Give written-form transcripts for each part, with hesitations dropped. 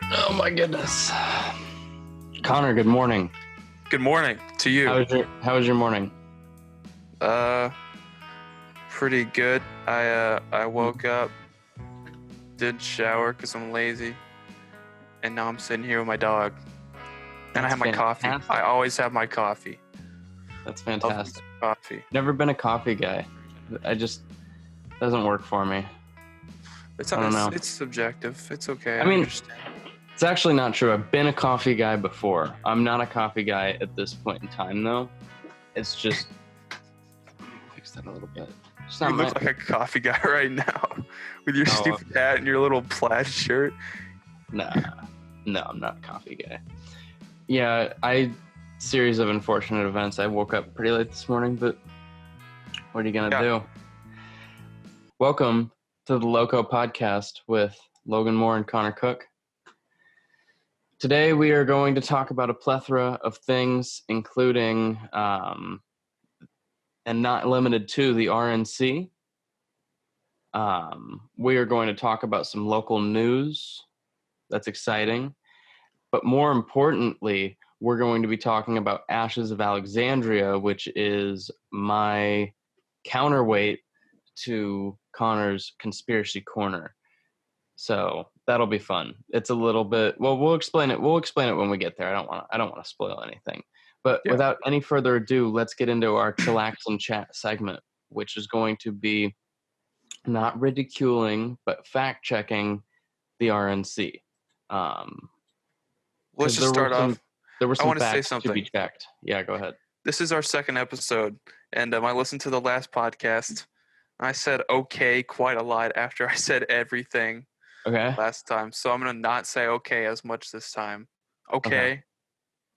Oh my goodness. Connor, good morning. Good morning to you. How was your morning? Pretty good. I woke up, did shower because I'm lazy, and now I'm sitting here with my dog. And I have my coffee. I always have my coffee. That's fantastic. Coffee. Never been a coffee guy. Doesn't work for me. I don't know. It's subjective. It's okay. I mean, understand. It's actually not true. I've been a coffee guy before. I'm not a coffee guy at this point in time, though. It's just... fix that a little bit. You look like a coffee guy right now with your stupid hat and your little plaid shirt. No, I'm not a coffee guy. Yeah, series of unfortunate events. I woke up pretty late this morning, but what are you going to do? Welcome to the LOCO Podcast with Logan Moore and Connor Cook. Today we are going to talk about a plethora of things, including, and not limited to, the RNC. We are going to talk about some local news. That's exciting. But more importantly, we're going to be talking about Ashes of Alexandria, which is my counterweight to Connor's Conspiracy Corner. So that'll be fun. It's a little bit, well, we'll explain it when we get there. I don't want to spoil anything. But without any further ado, let's get into our chillax and chat segment, which is going to be not ridiculing, but fact-checking the RNC. Let's just start off. There were some facts say something. to be checked. Yeah, go ahead. This is our second episode, and I listened to the last podcast. I said okay quite a lot after I said everything last time. So I'm going to not say okay as much this time. Okay.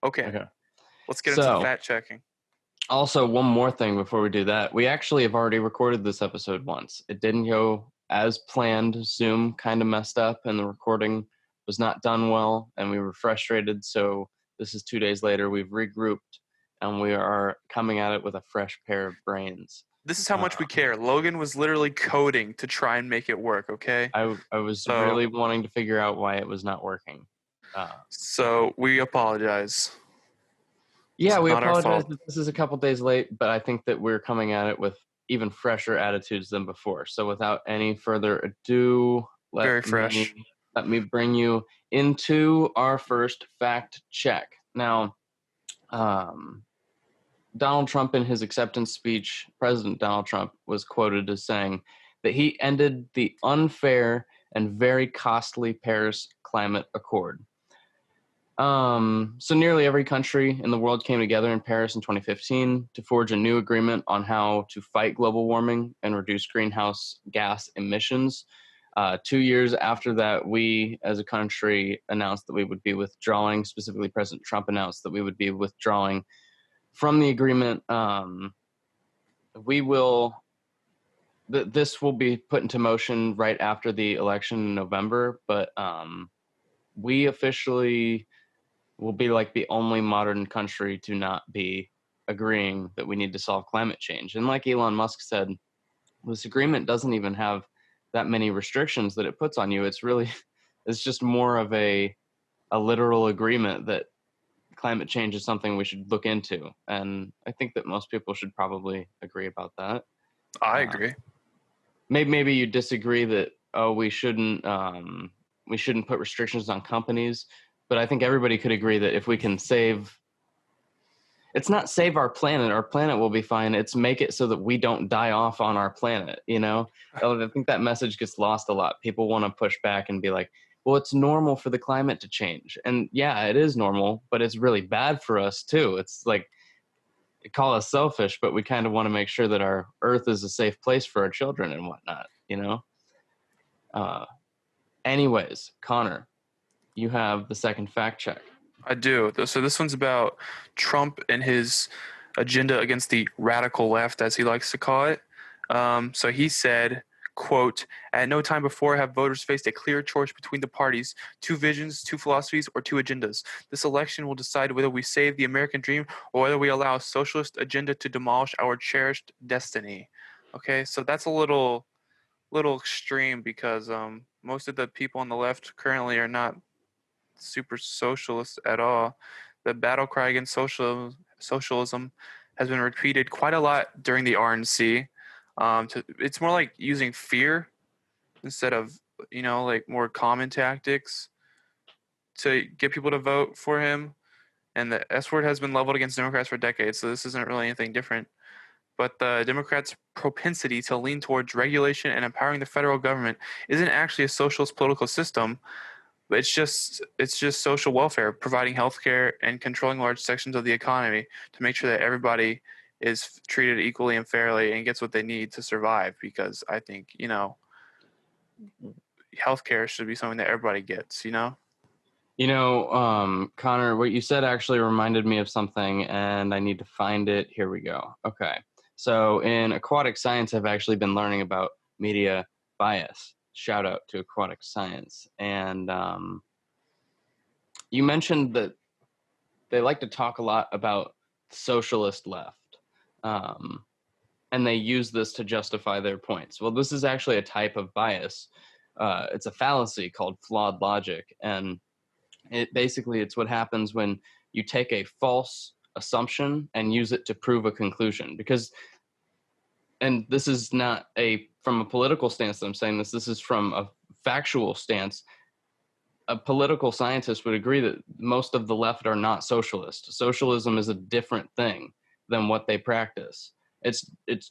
Let's get into the fact checking. Also, one more thing before we do that. We actually have already recorded this episode once. It didn't go as planned. Zoom kind of messed up and the recording was not done well and we were frustrated. So this is 2 days later. We've regrouped and we are coming at it with a fresh pair of brains. This is how much we care. Logan was literally coding to try and make it work, okay? I was really wanting to figure out why it was not working. So we apologize. Yeah, we apologize that this is a couple days late, but I think that we're coming at it with even fresher attitudes than before. So without any further ado, let me bring you into our first fact check. Now, Donald Trump, in his acceptance speech, President Donald Trump was quoted as saying that he ended the unfair and very costly Paris Climate Accord. So nearly every country in the world came together in Paris in 2015 to forge a new agreement on how to fight global warming and reduce greenhouse gas emissions. 2 years after that, we as a country announced that we would be withdrawing. Specifically, President Trump announced that we would be withdrawing from the agreement. This will be put into motion right after the election in November, but we officially will be like the only modern country to not be agreeing that we need to solve climate change. And like Elon Musk said, this agreement doesn't even have that many restrictions that it puts on you. It's just more of a literal agreement that climate change is something we should look into. And I think that most people should probably agree about that. I agree. Maybe you disagree that, we shouldn't put restrictions on companies. But I think everybody could agree that if we can it's not save our planet will be fine. It's make it so that we don't die off on our planet, you know? I think that message gets lost a lot. People want to push back and be like, well, it's normal for the climate to change. And yeah, it is normal, but it's really bad for us too. It's like, call us selfish, but we kind of want to make sure that our Earth is a safe place for our children and whatnot, you know? Anyways, Connor, you have the second fact check. I do. So this one's about Trump and his agenda against the radical left, as he likes to call it. So he said, quote, "At no time before have voters faced a clear choice between the parties, two visions, two philosophies, or two agendas. This election will decide whether we save the American dream or whether we allow a socialist agenda to demolish our cherished destiny." Okay, so that's a little extreme because most of the people on the left currently are not super socialist at all. The battle cry against socialism has been repeated quite a lot during the RNC. It's more like using fear instead of, like more common tactics to get people to vote for him. And the S word has been leveled against Democrats for decades, so this isn't really anything different. But the Democrats' propensity to lean towards regulation and empowering the federal government isn't actually a socialist political system. But it's just social welfare, providing health care and controlling large sections of the economy to make sure that everybody is treated equally and fairly and gets what they need to survive. Because I think, health care should be something that everybody gets, Connor, what you said actually reminded me of something, and I need to find it. Here we go. Okay. So in aquatic science, I've actually been learning about media bias. Shout out to aquatic science. And you mentioned that they like to talk a lot about socialist left. And they use this to justify their points. Well, this is actually a type of bias. It's a fallacy called flawed logic. And it's what happens when you take a false assumption and use it to prove a conclusion. And this is not from a political stance that I'm saying this is from a factual stance. A political scientist would agree that most of the left are not socialist. Socialism is a different thing than what they practice. It's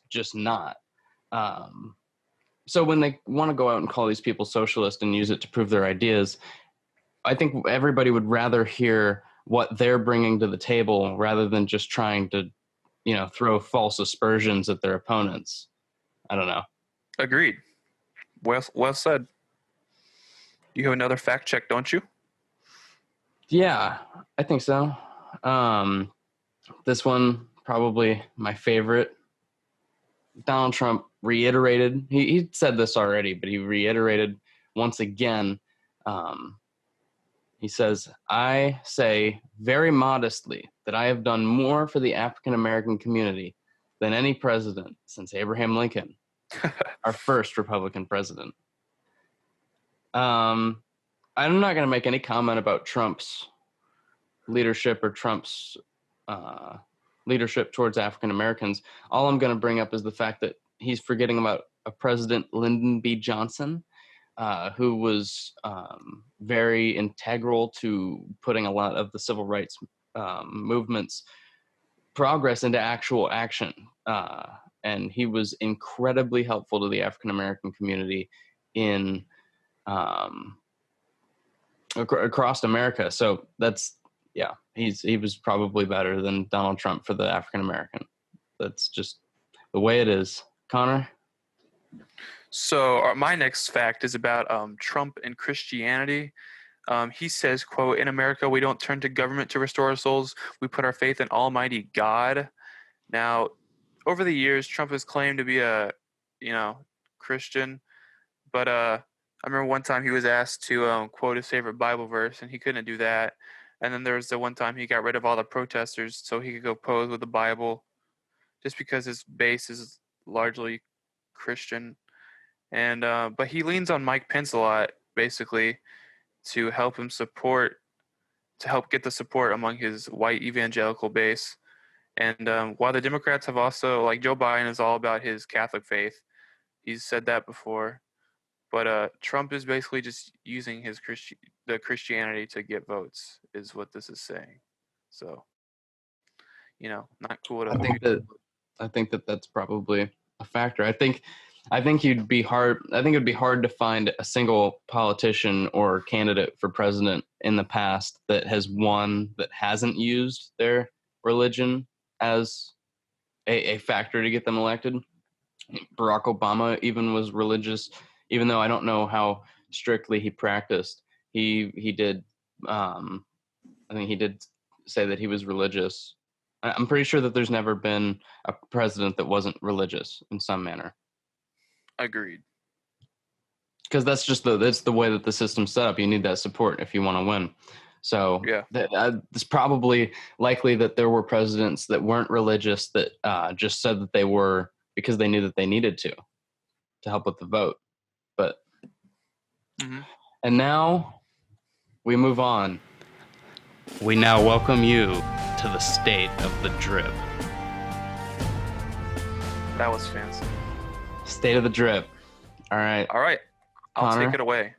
just not. So when they want to go out and call these people socialist and use it to prove their ideas, I think everybody would rather hear what they're bringing to the table rather than just trying to, throw false aspersions at their opponents. I don't know. Agreed. Well said. You have another fact check, don't you? Yeah, I think so. This one, probably my favorite. Donald Trump reiterated, he said this already, but he reiterated once again. He says, I say very modestly that I have done more for the African-American community than any president since Abraham Lincoln, our first Republican president. I'm not going to make any comment about Trump's leadership or Trump's leadership towards African Americans. All I'm going to bring up is the fact that he's forgetting about a President Lyndon B. Johnson, who was very integral to putting a lot of the civil rights movement's progress into actual action. And he was incredibly helpful to the African American community in across America. So he was probably better than Donald Trump for the African American. That's just the way it is. Connor? So my next fact is about Trump and Christianity. He says, quote, in America, we don't turn to government to restore our souls. We put our faith in Almighty God. Now, over the years, Trump has claimed to be a, Christian. But I remember one time he was asked to quote his favorite Bible verse, and he couldn't do that. And then there was the one time he got rid of all the protesters so he could go pose with the Bible, just because his base is largely Christian. And but he leans on Mike Pence a lot, basically, to help get the support among his white evangelical base. And while the Democrats have also, like Joe Biden is all about his Catholic faith, he's said that before. But Trump is basically just using his Christianity to get votes, is what this is saying. So, not cool at all. I think that that's probably a factor. I think it'd be hard to find a single politician or candidate for president in the past that has won that hasn't used their religion as a factor to get them elected. Barack Obama even was religious, even though I don't know how strictly he practiced. He did, I think he did say that he was religious. I'm pretty sure that there's never been a president that wasn't religious in some manner. Agreed. Because that's the way that the system's set up. You need that support if you want to win. So yeah, it's probably likely that there were presidents that weren't religious that just said that they were because they knew that they needed to help with the vote. But and now we move on we now welcome you to the state of the drip. That was fancy. State of the drip. All right. I'll Connor? take it away.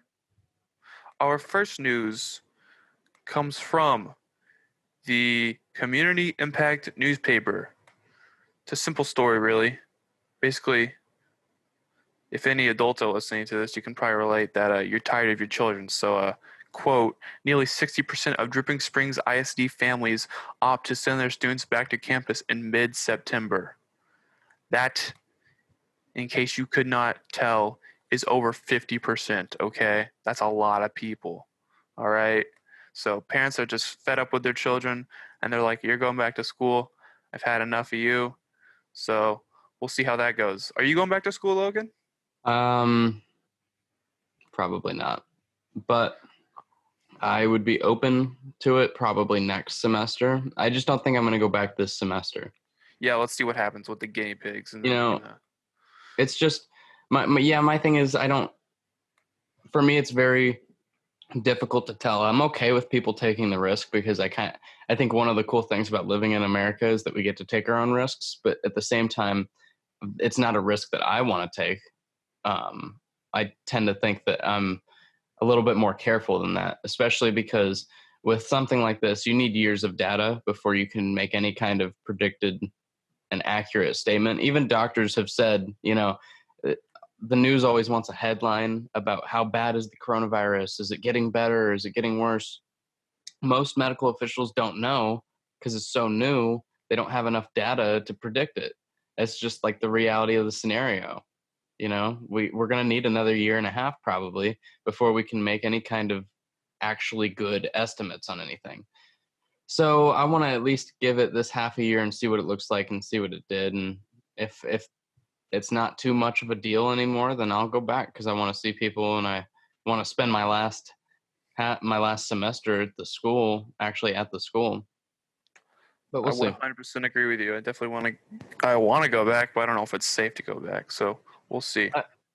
Our first news comes from the Community Impact newspaper. It's a simple story, really. Basically, if any adults are listening to this, you can probably relate that you're tired of your children. So, quote, nearly 60% of Dripping Springs ISD families opt to send their students back to campus in mid-September. That, in case you could not tell, is over 50%, okay? That's a lot of people, all right? So parents are just fed up with their children, and they're like, you're going back to school. I've had enough of you. So we'll see how that goes. Are you going back to school, Logan? Probably not. But I would be open to it probably next semester. I just don't think I'm going to go back this semester. Yeah, let's see what happens with the guinea pigs. And it's just my thing is for me, it's very difficult to tell. I'm okay with people taking the risk because I think one of the cool things about living in America is that we get to take our own risks, but at the same time, it's not a risk that I want to take. I tend to think that I'm a little bit more careful than that, especially because with something like this, you need years of data before you can make any kind of predicted and accurate statement. Even doctors have said, the news always wants a headline about how bad is the coronavirus? Is it getting better? Is it getting worse? Most medical officials don't know because it's so new. They don't have enough data to predict it. It's just like the reality of the scenario. We're going to need another year and a half probably before we can make any kind of actually good estimates on anything. So I want to at least give it this half a year and see what it looks like and see what it did. And if it's not too much of a deal anymore, then I'll go back because I want to see people and I want to spend my last semester at the school. But we'll see. 100% agree with you. I definitely want to go back, but I don't know if it's safe to go back. So we'll see.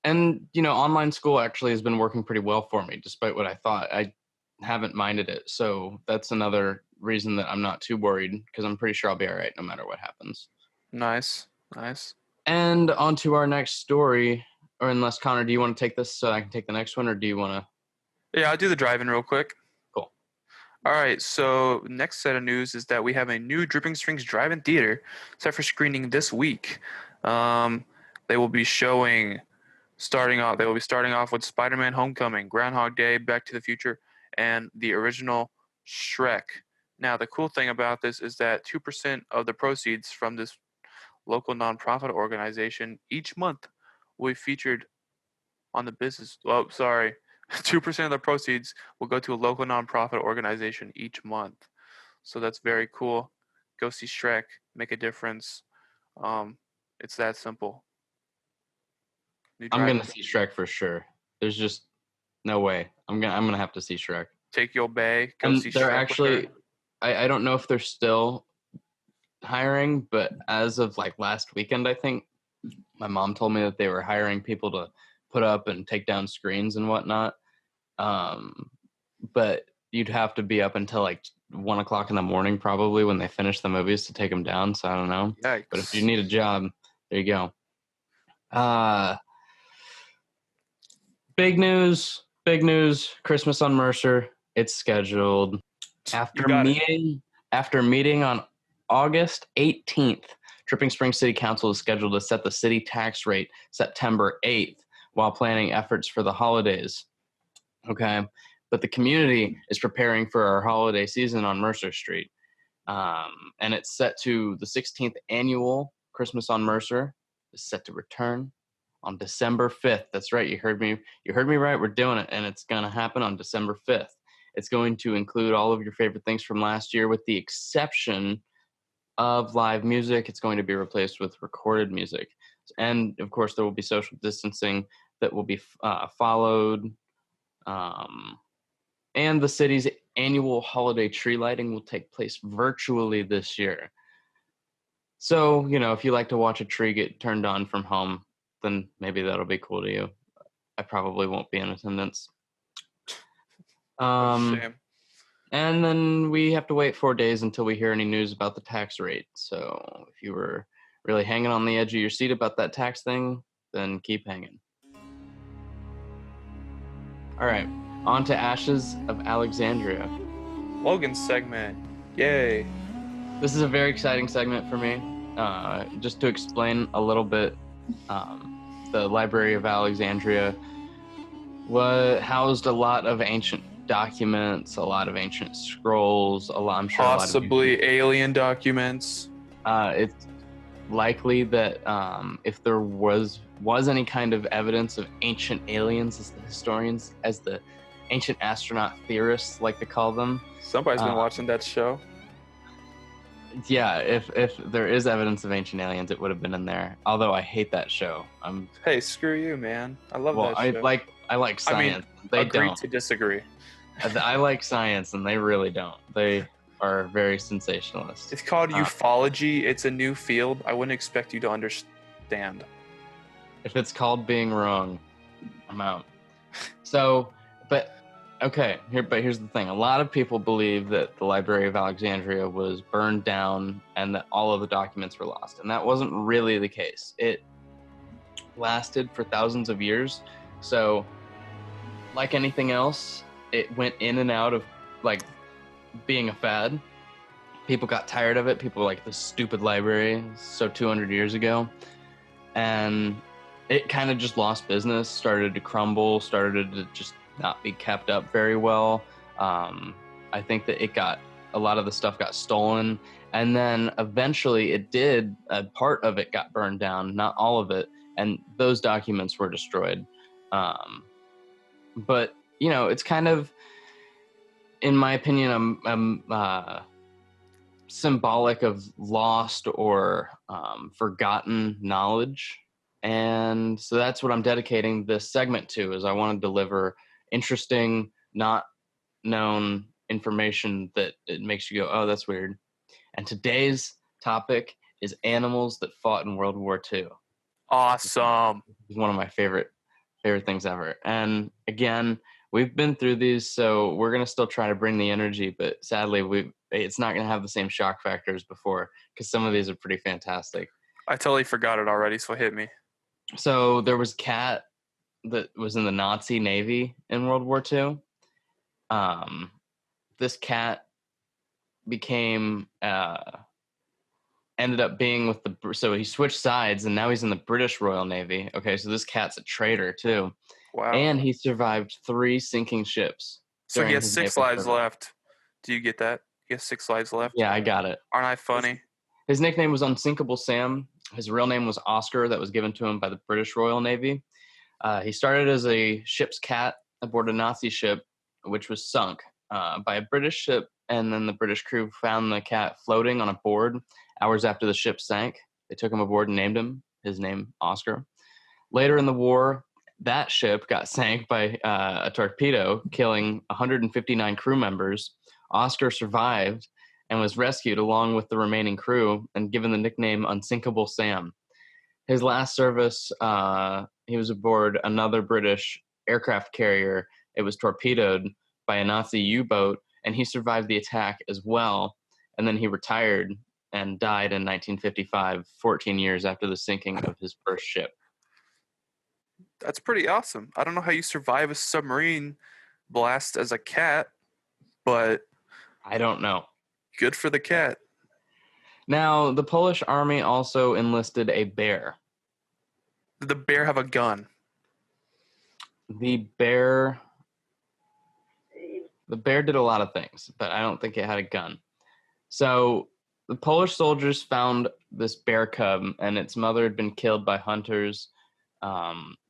And online school actually has been working pretty well for me, despite what I thought. I haven't minded it, so that's another reason that I'm not too worried because I'm pretty sure I'll be all right no matter what happens. Nice. And on to our next story, or unless, Connor, do you want to take this so I can take the next one, or do you want to? Yeah, I'll do the drive-in real quick. Cool. All right, so next set of news is that we have a new Dripping Springs drive-in theater set for screening this week. They will be starting off with Spider-Man Homecoming, Groundhog Day, Back to the Future, and the original Shrek. Now, the cool thing about this is that 2% of the proceeds from this local nonprofit organization each month will be featured on the business. 2% of the proceeds will go to a local nonprofit organization each month. So that's very cool. Go see Shrek, make a difference. It's that simple. I'm gonna see Shrek for sure. There's just no way. I'm gonna have to see Shrek. Take your bae. Go And see they're Shrek. Actually, I don't know if they're still hiring, but as of like last weekend, I think my mom told me that they were hiring people to put up and take down screens and whatnot. But you'd have to be up until like 1 o'clock in the morning probably when they finish the movies to take them down. So I don't know. Yikes. But if you need a job, there you go. Big news. Christmas on Mercer. It's scheduled. After meeting on August 18th, Dripping Springs City Council is scheduled to set the city tax rate September 8th while planning efforts for the holidays. Okay. But the community is preparing for our holiday season on Mercer Street. And it's set to the 16th annual Christmas on Mercer is set to return on December 5th. That's right. You heard me right. We're doing it. And it's going to happen on December 5th. It's going to include all of your favorite things from last year with the exception of live music. It's going to be replaced with recorded music. And of course, there will be social distancing that will be followed. And the city's annual holiday tree lighting will take place virtually this year. So, if you like to watch a tree get turned on from home, then maybe that'll be cool to you. I probably won't be in attendance. Shame. And then we have to wait 4 days until we hear any news about the tax rate. So if you were really hanging on the edge of your seat about that tax thing, then keep hanging. All right, on to Ashes of Alexandria. Logan's segment. Yay. This is a very exciting segment for me. Just to explain a little bit, the Library of Alexandria housed a lot of ancient documents, a lot of ancient scrolls, I'm sure Possibly a lot of alien documents. it's likely that if there was any kind of evidence of ancient aliens, as the ancient astronaut theorists like to call them. Somebody's been watching that show. Yeah, if there is evidence of ancient aliens, it would have been in there. Although I hate that show. Hey, screw you, man. I love that show. I like science. They agree to disagree. I like science, and they really don't. They are very sensationalist. It's called ufology. It's a new field. I wouldn't expect you to understand. If it's called being wrong, I'm out. So, here's the thing. A lot of people believe that the Library of Alexandria was burned down and that all of the documents were lost. And that wasn't really the case. It lasted for thousands of years. So, like anything else, it went in and out of, like, being a fad. People got tired of it. People were like, this stupid library, so 200 years ago. And it kind of just lost business, started to crumble, started to just not be kept up very well. I think that a lot of the stuff got stolen. And then eventually a part of it got burned down, not all of it. And those documents were destroyed. But, it's kind of, in my opinion, symbolic of lost or forgotten knowledge. And so that's what I'm dedicating this segment to, is I want to deliver interesting, not known information that it makes you go, oh, that's weird. And today's topic is animals that fought in World War II. Awesome. It's one of my favorite things ever. And again, we've been through these, so we're going to still try to bring the energy, but sadly, it's not going to have the same shock factor as before, because some of these are pretty fantastic. I totally forgot it already, so hit me. So there was a cat that was in the Nazi Navy in World War II. This cat ended up being so he switched sides, and now he's in the British Royal Navy. Okay, so this cat's a traitor too. Wow. And he survived 3 sinking ships. So he has 6 lives left. Do you get that? He has 6 lives left? Yeah, I got it. Aren't I funny? His nickname was Unsinkable Sam. His real name was Oscar. That was given to him by the British Royal Navy. He started as a ship's cat aboard a Nazi ship, which was sunk by a British ship, and then the British crew found the cat floating on a board hours after the ship sank. They took him aboard and named his name Oscar. Later in the war, that ship got sank by a torpedo, killing 159 crew members. Oscar survived and was rescued along with the remaining crew and given the nickname Unsinkable Sam. His last service, he was aboard another British aircraft carrier. It was torpedoed by a Nazi U-boat, and he survived the attack as well. And then he retired and died in 1955, 14 years after the sinking of his first ship. That's pretty awesome. I don't know how you survive a submarine blast as a cat, but I don't know. Good for the cat. Now, the Polish army also enlisted a bear. Did the bear have a gun? The bear did a lot of things, but I don't think it had a gun. So the Polish soldiers found this bear cub, and its mother had been killed by hunters.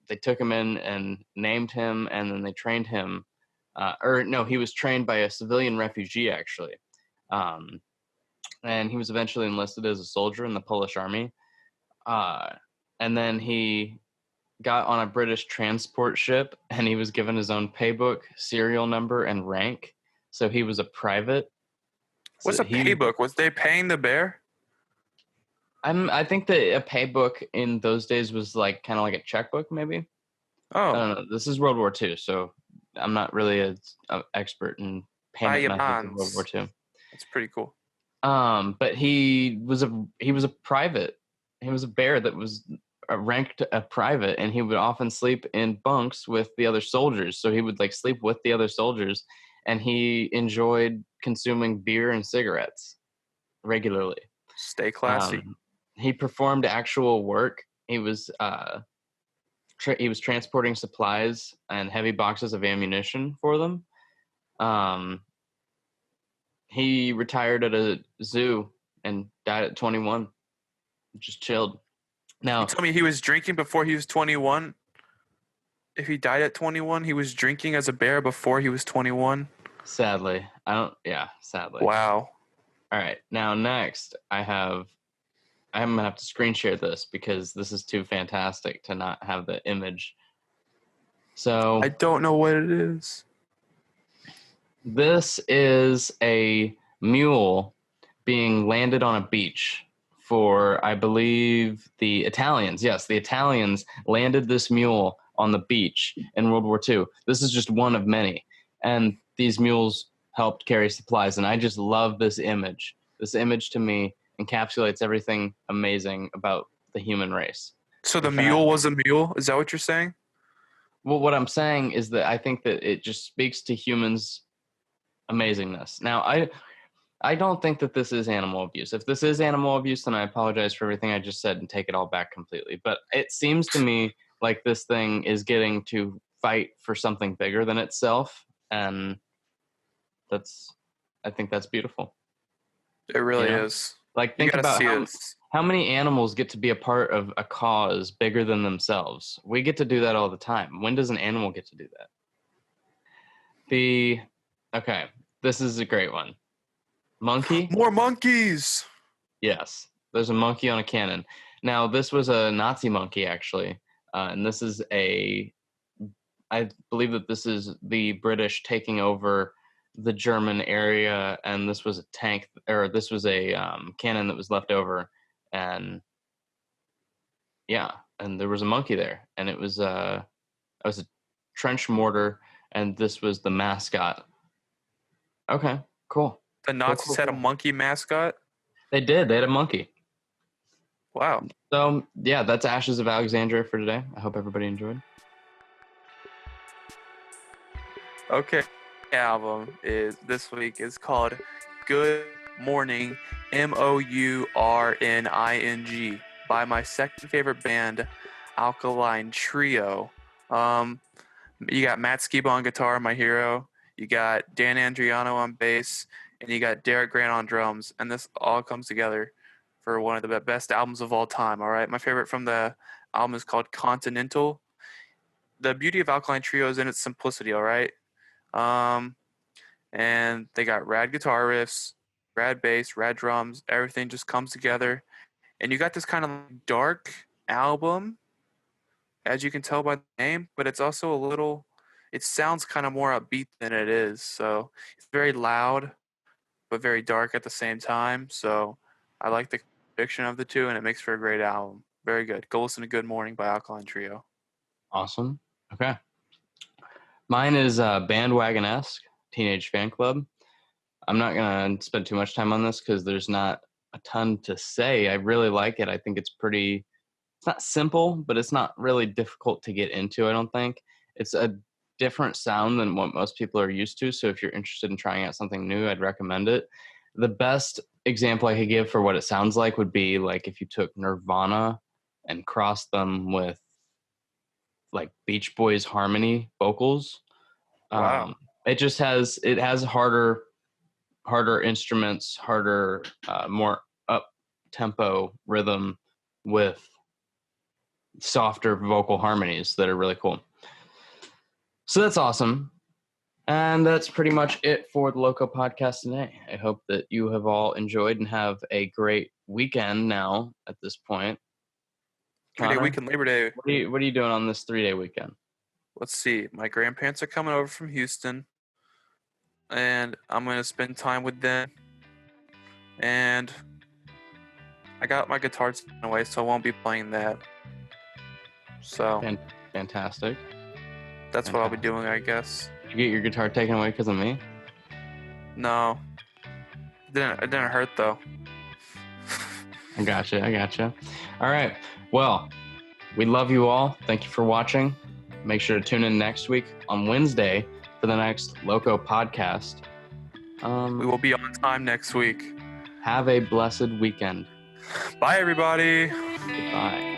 They took him in and named him, and then they trained him. He was trained by a civilian refugee, actually. And he was eventually enlisted as a soldier in the Polish army. And then he got on a British transport ship, and he was given his own paybook, serial number, and rank. So he was a private. What's a paybook? Was they paying the bear? I think that a paybook in those days was kind of like a checkbook, maybe. Oh. I don't know. This is World War II, so I'm not really an expert in payment methods in World War II. That's pretty cool. But he was a private. He was a bear that was ranked a private, and he would often sleep in bunks with the other soldiers. So he would like sleep with the other soldiers, and he enjoyed consuming beer and cigarettes regularly. Stay classy. He performed actual work. He was transporting supplies and heavy boxes of ammunition for them. He retired at a zoo and died at 21. Just chilled. Now, you tell me he was drinking before he was 21? If he died at 21, he was drinking as a bear before he was 21? Sadly. Sadly. Wow. All right. Now, next, I'm going to have to screen share this because this is too fantastic to not have the image. So I don't know what it is. This is a mule being landed on a beach for, I believe, the Italians. Yes, the Italians landed this mule on the beach in World War II. This is just one of many. And these mules helped carry supplies. And I just love this image. This image to me encapsulates everything amazing about the human race. So the mule was a mule? Is that what you're saying? Well, what I'm saying is that I think that it just speaks to humans' amazingness. Now, I don't think that this is animal abuse. If this is animal abuse, then I apologize for everything I just said and take it all back completely. But it seems to me like this thing is getting to fight for something bigger than itself. And I think that's beautiful. It really is. Like, think about how many animals get to be a part of a cause bigger than themselves. We get to do that all the time. When does an animal get to do that? Okay, this is a great one. Monkey? More monkeys! Yes, there's a monkey on a cannon. Now, this was a Nazi monkey, actually. And this is I believe that this is the British taking over the German area, and this was a tank, or this was a cannon that was left over, and and there was a monkey there, and it was a trench mortar, and this was the mascot. Okay, cool. The Nazis had a monkey mascot? They did. They had a monkey. Wow. So, yeah, that's Ashes of Alexandria for today. I hope everybody enjoyed. Okay. Album this week is called Good Morning, Mourning, by my second favorite band, Alkaline Trio. You got Matt Skiba on guitar, my hero. You got Dan Andriano on bass, and you got Derek Grant on drums. And this all comes together for one of the best albums of all time. All right, my favorite from the album is called Continental. The beauty of Alkaline Trio is in its simplicity. All right. And they got rad guitar riffs, rad bass, rad drums. Everything just comes together. And you got this kind of dark album, as you can tell by the name, but it's also it sounds kind of more upbeat than it is. So it's very loud, but very dark at the same time. So I like the conviction of the two, and it makes for a great album. Very good. Go listen to Good Morning by Alkaline Trio. Awesome. Okay. Mine is Bandwagon-esque, Teenage Fan Club. I'm not going to spend too much time on this because there's not a ton to say. I really like it. I think it's not simple, but it's not really difficult to get into, I don't think. It's a different sound than what most people are used to, so if you're interested in trying out something new, I'd recommend it. The best example I could give for what it sounds like would be like if you took Nirvana and crossed them with like Beach Boys harmony vocals. Wow. It has harder instruments, harder, more up tempo rhythm with softer vocal harmonies that are really cool. So that's awesome. And that's pretty much it for the LOCO Podcast today. I hope that you have all enjoyed and have a great weekend now at this point. 3-day weekend, Labor Day. What are you doing on this 3-day weekend? Let's see. My grandparents are coming over from Houston, and I'm going to spend time with them. And I got my guitar taken away, so I won't be playing that. So Fantastic. That's what I'll be doing, I guess. Did you get your guitar taken away because of me? No. It didn't hurt though. I gotcha. All right. Well, we love you all. Thank you for watching. Make sure to tune in next week on Wednesday for the next LOCO Podcast. We will be on time next week. Have a blessed weekend. Bye, everybody. Goodbye.